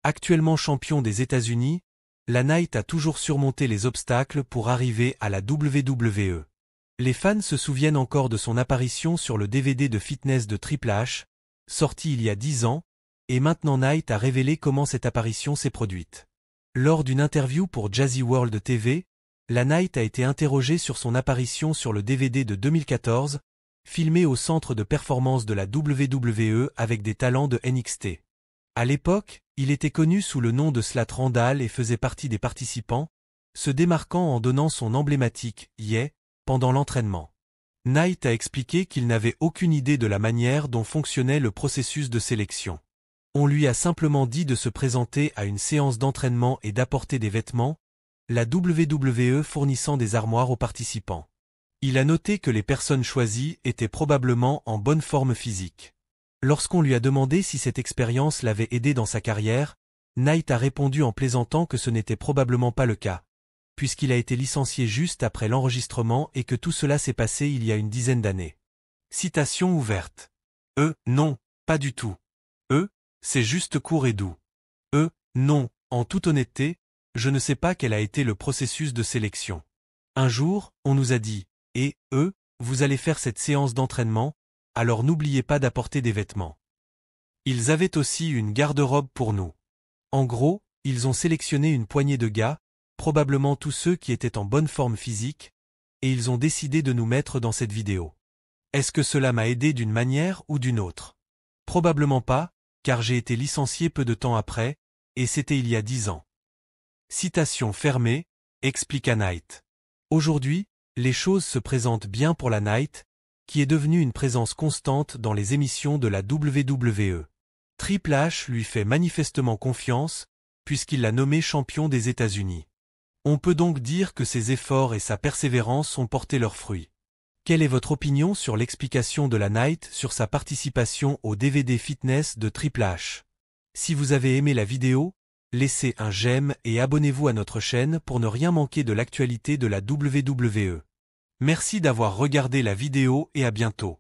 Actuellement champion des États-Unis, la Knight a toujours surmonté les obstacles pour arriver à la WWE. Les fans se souviennent encore de son apparition sur le DVD de fitness de Triple H, sorti il y a 10 ans, et maintenant Knight a révélé comment cette apparition s'est produite. Lors d'une interview pour Jazzy World TV, la Knight a été interrogée sur son apparition sur le DVD de 2014, filmé au centre de performance de la WWE avec des talents de NXT. À l'époque, il était connu sous le nom de Slat Randall et faisait partie des participants, se démarquant en donnant son emblématique « Yeah » pendant l'entraînement. Knight a expliqué qu'il n'avait aucune idée de la manière dont fonctionnait le processus de sélection. On lui a simplement dit de se présenter à une séance d'entraînement et d'apporter des vêtements, la WWE fournissant des armoires aux participants. Il a noté que les personnes choisies étaient probablement en bonne forme physique. Lorsqu'on lui a demandé si cette expérience l'avait aidé dans sa carrière, Knight a répondu en plaisantant que ce n'était probablement pas le cas, puisqu'il a été licencié juste après l'enregistrement et que tout cela s'est passé il y a une dizaine d'années. Citation ouverte. Non, pas du tout. C'est juste court et doux. Non, en toute honnêteté, je ne sais pas quel a été le processus de sélection. Un jour, on nous a dit, vous allez faire cette séance d'entraînement, alors n'oubliez pas d'apporter des vêtements. Ils avaient aussi une garde-robe pour nous. En gros, ils ont sélectionné une poignée de gars, probablement tous ceux qui étaient en bonne forme physique, et ils ont décidé de nous mettre dans cette vidéo. Est-ce que cela m'a aidé d'une manière ou d'une autre? Probablement pas, car j'ai été licencié peu de temps après, et c'était il y a 10 ans. Citation fermée, expliqua Knight. Aujourd'hui, les choses se présentent bien pour la Knight, qui est devenue une présence constante dans les émissions de la WWE. Triple H lui fait manifestement confiance, puisqu'il l'a nommé champion des États-Unis. On peut donc dire que ses efforts et sa persévérance ont porté leurs fruits. Quelle est votre opinion sur l'explication de la Knight sur sa participation au DVD fitness de Triple H? Si vous avez aimé la vidéo, laissez un j'aime et abonnez-vous à notre chaîne pour ne rien manquer de l'actualité de la WWE. Merci d'avoir regardé la vidéo et à bientôt.